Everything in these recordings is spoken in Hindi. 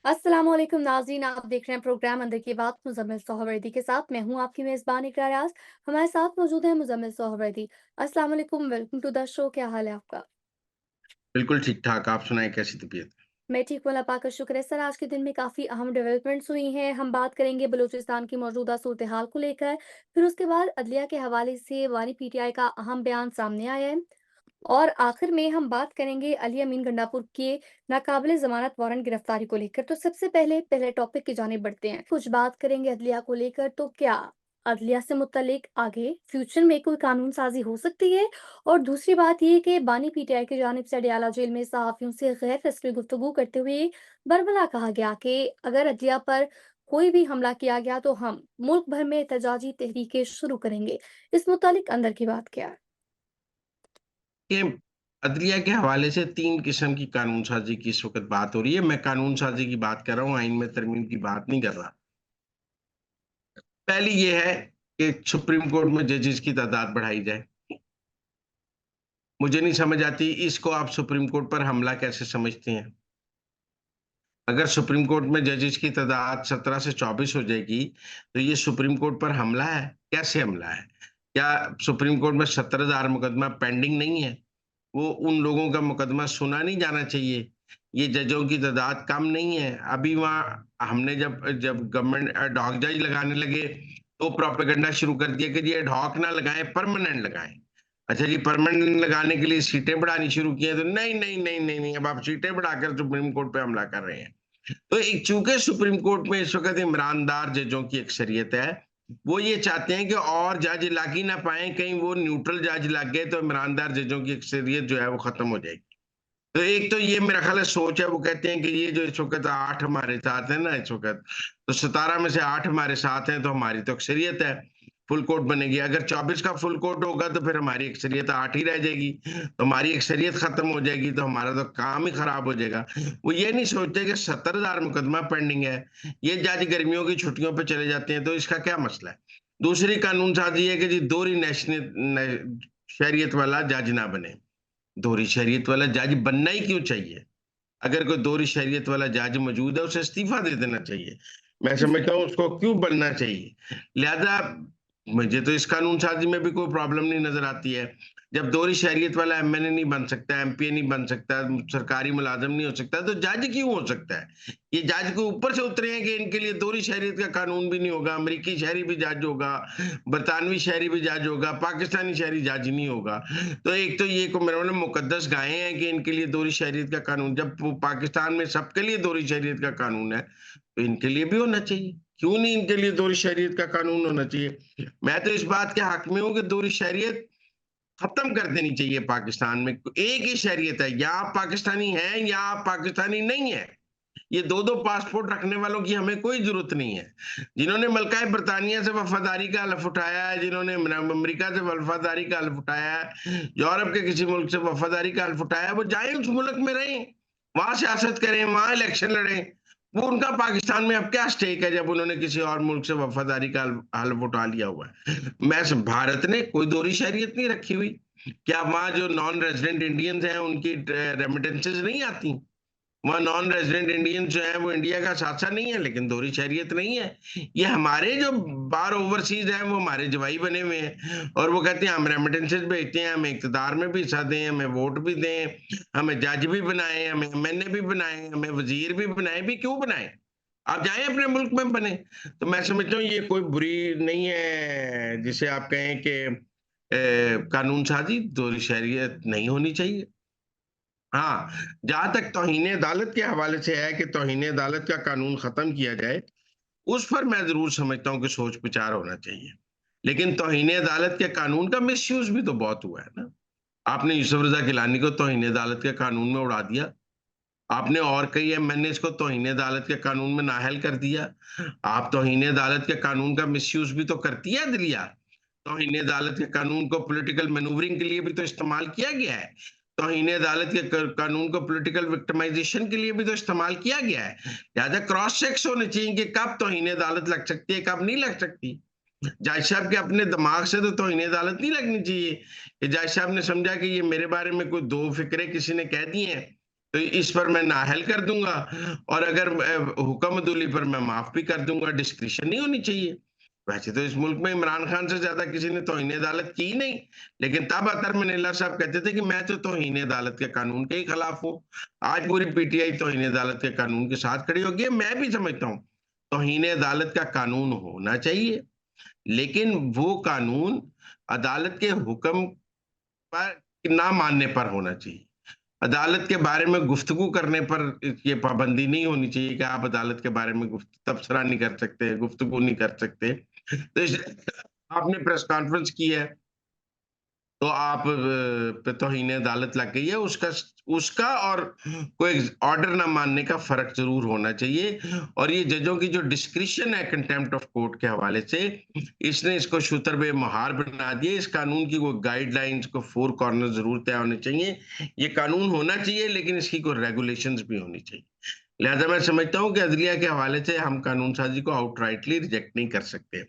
अस्सलाम वालेकुम नाज़रीन, आप देख रहे हैं प्रोग्राम अंदर की बात मुज़म्मिल सोहरावर्दी के साथ। मैं हूँ आपकी मेज़बान इकरा रियाज़। हमारे साथ मौजूद है मुज़म्मिल सोहरावर्दी। अस्सलाम वालेकुम, वेलकम टू द शो। क्या हाल है आपका? बिल्कुल ठीक-ठाक, आप सुनाएँ कैसी तबीयत? मैं ठीक हूँ, अल्लाह पाक का शुक्र है। सर, आज के दिन में काफ़ी अहम डेवलपमेंट्स हुई हैं। हम बात करेंगे बलूचिस्तान की मौजूदा सूरत-ए-हाल को लेकर। फिर उसके बाद अदलिया के हवाले से वानी पीटीआई का अहम बयान सामने आया है। और आखिर में हम बात करेंगे अली अमीन गंडापुर के नाकाबिले ज़मानत वारंट गिरफ्तारी को लेकर। तो सबसे पहले टॉपिक की जानिब बढ़ते हैं। कुछ बात करेंगे अदलिया को लेकर। तो क्या अदलिया से मुत्तल्लिक आगे फ्यूचर में कोई कानून साज़ी हो सकती है? और दूसरी बात ये कि बानी पीटीआई की जानिब से अडयाला जेल में सहाफ़ियों से गैर रस्मी गुफ्तगू करते हुए बरबला कहा गया कि अगर अदलिया पर कोई भी हमला किया गया तो हम मुल्क भर में एहतजाजी तहरीकें शुरू करेंगे। इस मुतालिक अंदर की बात क्या है? ये अदलिया के हवाले से 3 किस्म की कानून साज़ी की इस वक़्त बात हो रही है। मैं कानून साज़ी की बात कर रहा हूँ, आइन में तरमीम की बात नहीं कर रहा। पहली ये है कि सुप्रीम कोर्ट में जजेस की तादाद बढ़ाई जाए। मुझे नहीं समझ आती इसको आप सुप्रीम कोर्ट पर हमला कैसे समझते हैं? अगर सुप्रीम कोर्ट में जजेस की तादाद 17 से 24 हो जाएगी, तो ये सुप्रीम कोर्ट पर हमला है? कैसे हमला है? क्या सुप्रीम कोर्ट में 70,000 मुकदमा पेंडिंग नहीं है? वो उन लोगों का मुकदमा सुना नहीं जाना चाहिए। ये जजों की तादाद कम नहीं है। अभी वहाँ हमने जब जब गवर्नमेंट एड हॉक जज लगाने लगे, तो प्रोपेगेंडा शुरू कर दिया कि जी एड हॉक ना लगाएँ, परमानेंट लगाएँ। अच्छा जी, परमानेंट लगाने के लिए सीटें बढ़ानी शुरू की हैं, तो नहीं, नहीं, नहीं, नहीं, नहीं, अब आप सीटें बढ़ाकर सुप्रीम कोर्ट पे हमला कर रहे हैं। तो एक चूँकि सुप्रीम कोर्ट में इस वक़्त ईमानदार जजों की अक्सरियत है, वो ये चाहते हैं कि और जज लग ही ना पाएँ, कहीं वो न्यूट्रल जज लग गए तो ईमानदार जजों की अक्सरियत जो है वो खत्म हो जाएगी। तो एक तो ये मेरा ख़्याल है सोच है, वो कहते हैं कि ये जो इस वक़्त 8 हमारे साथ है ना इस वक़्त, तो 17 में से 8 हमारे साथ हैं तो हमारी तो अक्सरियत है, फुल कोर्ट बनेगी। अगर 24 का फुल कोर्ट होगा तो फिर हमारी अक्सरियत 8 ही रह जाएगी, तो हमारी अक्सरियत ख़त्म हो जाएगी तो हमारा तो काम ही ख़राब हो जाएगा। वो ये नहीं सोचते कि 70,000 मुकदमा पेंडिंग है, ये जज गर्मियों की छुट्टियों पे चले जाते हैं तो इसका क्या मसला है? दूसरी कानून साज़ी है कि जी दोहरी शहरियत वाला जज ना बने। दोहरी शहरियत वाला जज बनना ही क्यों चाहिए? अगर कोई दोहरी शहरियत वाला जज मौजूद है, उसे इस्तीफ़ा दे देना चाहिए। मैं समझता हूँ उसको क्यों बनना चाहिए? लिहाज़ा मुझे तो इस कानून साज़ी में भी कोई प्रॉब्लम नहीं नज़र आती है। जब दोहरी शहरियत वाला एमएनए नहीं बन सकता, एमपीए नहीं बन सकता, सरकारी मुलाज़िम नहीं हो सकता, तो जज क्यों हो सकता है? ये जज कोई ऊपर से उतरे हैं कि इनके लिए दोहरी शहरियत का कानून भी नहीं होगा, अमेरिकी शहरी भी जज होगा, बरतानवी शहरी भी जज होगा, पाकिस्तानी शहरी जज नहीं होगा। तो एक तो ये को मेरे मतलब मुकद्दस गायें हैं कि इनके लिए दोहरी शहरियत का कानून, जब वो पाकिस्तान में सबके लिए दोहरी शहरियत का कानून है, तो इनके लिए भी होना चाहिए। क्यों नहीं इनके लिए दोहरी शहरियत का कानून होना चाहिए? मैं तो इस बात के हक में हूँ कि दोहरी शहरियत खत्म कर देनी चाहिए पाकिस्तान में। एक ही शहरियत है, या आप पाकिस्तानी हैं या आप पाकिस्तानी नहीं हैं। ये 2-2 पासपोर्ट रखने वालों की हमें कोई ज़रूरत नहीं है। जिन्होंने मल्का-ए बरतानिया से वफ़ादारी का हलफ़ उठाया है, जिन्होंने अमेरिका से वफ़ादारी का हलफ़ उठाया है, यूरोप के किसी मुल्क से वफ़ादारी का हलफ़ उठाया है, वो जाएँ उस मुल्क में रहें, वहाँ सियासत करें, वहाँ इलेक्शन लड़ें। वो उनका पाकिस्तान में अब क्या स्टेक है जब उन्होंने किसी और मुल्क से वफ़ादारी का हलफ़ उठा लिया हुआ है। मैं स भारत ने कोई दोहरी शहरियत नहीं रखी हुई। क्या वहाँ जो नॉन रेज़िडेंट इंडियंस हैं उनकी रेमिटेंसेस नहीं आती? वहाँ नॉन रेज़िडेंट इंडियंस जो हैं वो इंडिया का साझा नहीं है, लेकिन दोहरी शहरियत नहीं है। ये हमारे जो बाहर ओवरसीज़ हैं वो हमारे जवाई बने हुए हैं और वो कहते हैं हम रेमिटेंसेस भेजते हैं, हमें इक़्तिदार में भी हिस्सा दें, हमें वोट भी दें, हमें जज भी बनाएँ, हमें एमएनए भी बनाएँ, हमें वज़ीर भी बनाएँ, भी क्यों बनाएँ? आप जाएँ अपने मुल्क में बनें। तो मैं समझता हूँ ये कोई बुरी नहीं है जिसे आप कहें कि कानून साज़ी, दोहरी शहरियत नहीं होनी चाहिए। हाँ, जहाँ तक तौहीन-ए-अदालत के हवाले से है कि तौहीन-ए-अदालत का कानून ख़त्म किया जाए, उस पर मैं ज़रूर समझता हूँ कि सोच-विचार होना चाहिए। लेकिन तौहीन-ए-अदालत के कानून का मिसयूज़ भी तो बहुत हुआ है ना। आपने यूसुफ रज़ा गिलानी को तौहीन-ए-अदालत के कानून में उड़ा दिया। आपने और कई एमएनएज़ को तौहीन-ए-अदालत के कानून में नाअहल कर दिया। आप तौहीन-ए-अदालत के कानून का मिसयूज़ भी तो करती है अदलिया। तौहीन-ए-अदालत के कानून को पॉलिटिकल मैनूवरिंग के लिए भी तो इस्तेमाल किया गया है। तौहीन-ए-अदालत के क कानून को पॉलिटिकल विक्टिमाइज़ेशन के लिए भी तो इस्तेमाल किया गया है। लिहाज़ा क्रॉस चेक्स होने चाहिए कि कब तौहीन-ए-अदालत लग सकती है, कब नहीं लग सकती। जज साहब के अपने दिमाग से तो तौहीन-ए-अदालत नहीं लगनी चाहिए कि जज साहब ने समझा कि ये मेरे बारे में कोई 2 फ़िक्रे किसी ने कह दी हैं, तो इस पर मैं नाअहल कर दूँगा और अगर हुक्म अदुली पर मैं माफ़ भी कर दूँगा, डिस्क्रिशन नहीं होनी चाहिए। वैसे तो इस मुल्क में इमरान खान से ज़्यादा किसी ने तौहीन-ए-अदालत की ही नहीं, लेकिन तब अतर मनैला साहब कहते थे कि मैं तो तौहीन-ए-अदालत के कानून के ही खिलाफ हूँ। आज पूरी पीटीआई तौहीन-ए-अदालत के कानून के साथ खड़ी होगी है, मैं भी समझता हूँ, तौहीन-ए-अदालत का कानून होना चाहिए, लेकिन वो कानून अदालत के हुक्म पर ना मानने पर होना चाहिए। अदालत के बारे में गुफ्तगू करने पर ये पाबंदी नहीं होनी चाहिए कि आप अदालत के बारे में तबसरा नहीं कर सकते, गुफ्तगू नहीं कर सकते। तो इस आपने प्रेस कॉन्फ्रेंस की है, तो आप पे तौहीन-ए-अदालत लग गई है, उसका और कोई ऑर्डर ना मानने का फ़र्क ज़रूर होना चाहिए और ये जजों की जो डिस्क्रिशन है कंटेम्प्ट ऑफ कोर्ट के हवाले से, इसने इसको शुतर-बे-मुहार बना दिया। इस कानून की कोई गाइडलाइंस को फ़ोर कॉर्नर ज़रूर तय होने चाहिए। ये कानून होना चाहिए, लेकिन इसकी कोई रेगुलेशंस भी होनी चाहिए। लिहाज़ा मैं समझता हूँ कि अदलिया के हवाले से हम कानून साज़ी को आउटराइटली रिजेक्ट नहीं कर सकते।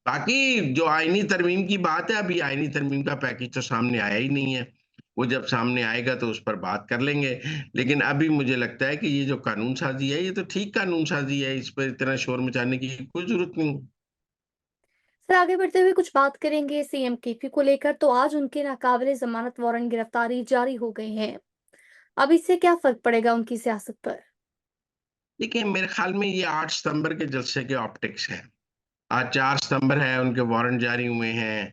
बाकी जो आईनी तरमीम की बात है, अभी आईनी तरमीम का पैकेज तो सामने आया ही नहीं है। वो जब सामने आएगा तो उस पर बात कर लेंगे। लेकिन अभी मुझे लगता है कि ये जो कानून साज़ी है, ये तो ठीक कानून साज़ी है, इस पर इतना शोर मचाने की कोई ज़रूरत नहीं है। सर आगे बढ़ते हुए कुछ बात करेंगे सीएम केपी को लेकर। तो आज उनके नाकाबिले जमानत वारंट गिरफ्तारी जारी हो गई है। अब इससे क्या फर्क पड़ेगा उनकी सियासत पर? देखिए, मेरे ख़्याल में ये 8 सितंबर के जलसे के ऑप्टिक्स हैं। आज 4 सितंबर है, उनके वारंट जारी हुए हैं।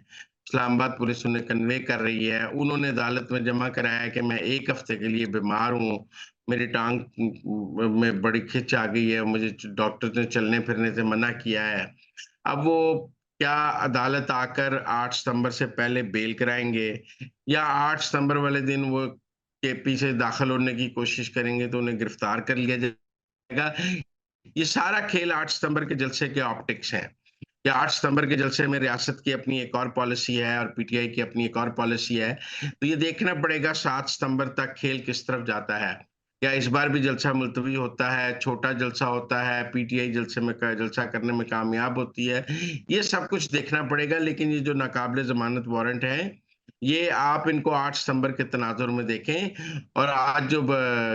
इस्लामाबाद पुलिस उन्हें कन्वे कर रही है। उन्होंने अदालत में जमा कराया है कि मैं 1 हफ्ते के लिए बीमार हूँ। मेरी टाँग में बड़ी खिंच आ गई है। मुझे डॉक्टर ने चलने-फिरने से मना किया है। अब वो क्या अदालत आकर 8 सितंबर से पहले बेल कराएँगे या 8 सितंबर वाले दिन वो केपी से दाखिल होने की कोशिश करेंगे तो उन्हें गिरफ्तार कर लिया जाएगा। ये सारा खेल 8 सितंबर के जलसे के ऑप्टिक्स हैं। कि 8 सितंबर के जलसे में रियासत की अपनी एक और पॉलिसी है और पीटीआई की अपनी एक और पॉलिसी है। तो ये देखना पड़ेगा 7 सितंबर तक खेल किस तरफ जाता है। क्या इस बार भी जलसा मुलतवी होता है, छोटा जलसा होता है, पीटीआई जलसे में क जलसा करने में कामयाब होती है। ये सब कुछ देखना पड़ेगा, लेकिन ये जो नाकाबिले ज़मानत वारंट हैं, ये आप इनको 8 सितंबर के तनाज़ुर में देखें और आज जो ब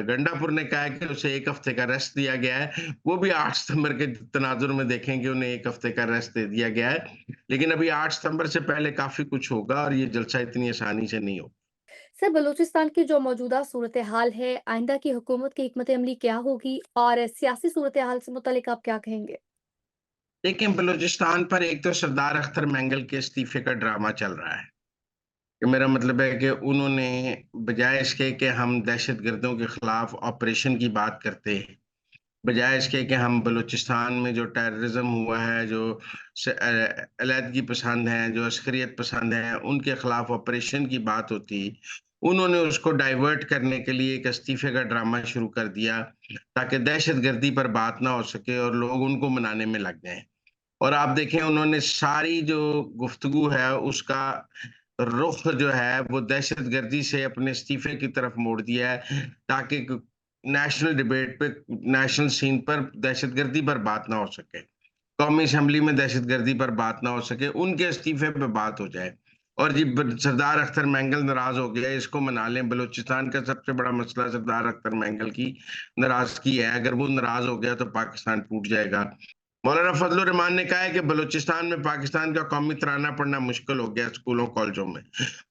गंडापुर ने कहा है कि उसे 1 हफ्ते का रेस्ट दिया गया है, वो भी 8 सितंबर के तनाज़ुर में देखें कि उन्हें 1 हफ्ते का रेस्ट दे दिया गया है। लेकिन अभी 8 सितंबर से पहले काफ़ी कुछ होगा और ये जलसा इतनी आसानी से नहीं होगा। सर बलूचिस्तान की जो मौजूदा सूरत हाल है, आइंदा की हुकूमत की हिकमत अमली क्या होगी और सियासी सूरत हाल से मुतालिक आप क्या कहेंगे? देखिए, बलूचिस्तान पर एक तो सरदार अख्तर मैंगल के इस्तीफे का ड्रामा चल रहा है। कि मेरा मतलब है कि उन्होंने बजाय इसके कि हम दहशतगर्दों के खिलाफ ऑपरेशन की बात करते हैं, बजाय इसके कि हम बलूचिस्तान में जो टेररिज्म हुआ है, जो अलहदगी पसंद हैं, जो अस्करियत पसंद हैं, उनके खिलाफ ऑपरेशन की बात होती, उन्होंने उसको डाइवर्ट करने के लिए एक इस्तीफे का ड्रामा शुरू कर दिया, ताकि दहशतगर्दी पर बात ना हो सके और लोग उनको मनाने में लग जाएँ। और आप देखें उन्होंने सारी जो गुफ्तगू है उसका रुख जो है वो दहशतगर्दी से अपने इस्तीफे की तरफ मोड़ दिया है ताकि नेशनल डिबेट पे नेशनल सीन पर दहशतगर्दी पर बात ना हो सके। कौमी असेंबली में दहशतगर्दी पर बात ना हो सके, उनके इस्तीफे पे बात हो जाए। और जी सरदार अख्तर मैंगल नाराज हो गया, इसको मना लें। बलूचिस्तान का सबसे बड़ा मसला सरदार अख्तर मैंगल की नाराजगी है। अगर वो नाराज हो गया तो पाकिस्तान टूट जाएगा। मौलाना फजलुर रहमान ने कहा है कि बलूचिस्तान में पाकिस्तान का कौमी तराना पढ़ना मुश्किल हो गया स्कूलों कॉलेजों में।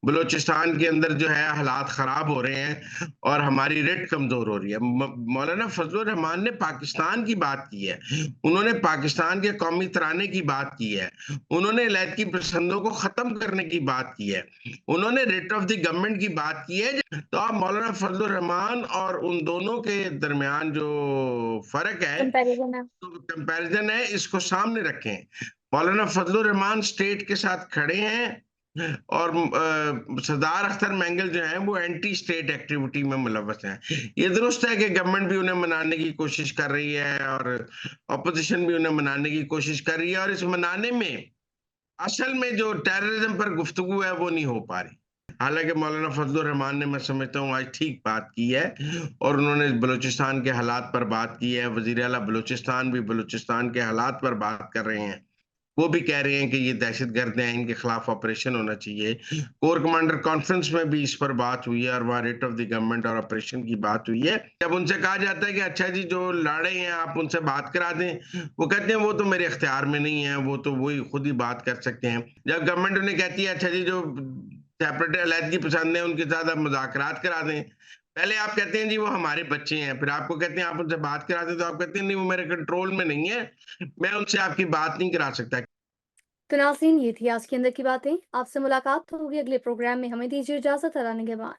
बलूचिस्तान के अंदर जो है हालात खराब हो रहे हैं और हमारी रिट कमजोर हो रही है। मौलाना फजलुर रहमान ने पाकिस्तान की बात की है, उन्होंने पाकिस्तान के कौमी तराने की बात की है, उन्होंने लैदकी पसंदों को खत्म करने की बात की है, उन्होंने रिट ऑफ द गवर्नमेंट की बात की है। तो आप मौलाना फजलुर रहमान और उन दोनों के दरमियान जो फर्क है, कंपैरिजन है। तो कंपैरिजन है, इसको सामने रखें। मौलाना फजलुर रहमान स्टेट के साथ खड़े हैं और सरदार अख्तर मैंगल जो हैं वो एंटी स्टेट एक्टिविटी में मुलव्वस हैं। ये दुरुस्त है कि गवर्नमेंट भी उन्हें मनाने की कोशिश कर रही है और ऑपोजिशन भी उन्हें मनाने की कोशिश कर रही है और इस मनाने में असल में जो टेररिज्म पर गुफ्तगू है वो नहीं हो पा रही। हालांकि मौलाना फजलुर रहमान ने, मैं समझता हूँ, आज ठीक बात की है और उन्होंने बलूचिस्तान के हालात पर बात की है। वजीर आला बलूचिस्तान भी बलूचिस्तान के हालात पर बात कर रहे हैं। वो भी कह रहे हैं कि ये दहशतगर्द हैं, इनके खिलाफ ऑपरेशन होना चाहिए। कोर कमांडर कॉन्फ्रेंस में भी इस पर बात हुई है और वहाँ रेट ऑफ द गवर्नमेंट और ऑपरेशन की बात हुई है। जब उनसे कहा जाता है कि अच्छा जी जो लड़े हैं आप उनसे बात करा दें, वो कहते हैं वो तो मेरे इख्तियार में नहीं है, वो तो वही खुद ही बात कर सकते हैं। जब गवर्नमेंट उन्हें कहती है अच्छा जी जो सेपरेट अलहदगी पसंद है उनके साथ आप मुज़ाकरात करा दें। पहले आप कहते हैं जी वो हमारे बच्चे हैं, फिर आपको कहते हैं आप उनसे बात करा दें तो आप कहते हैं नहीं वो मेरे कंट्रोल में नहीं है, मैं उनसे आपकी बात नहीं करा सकता। तो नाज़रीन, ये थी आज की अंदर की बातें। आपसे मुलाकात होगी अगले प्रोग्राम में। हमें दीजिए इजाज़त। अल्लाह निगहबान।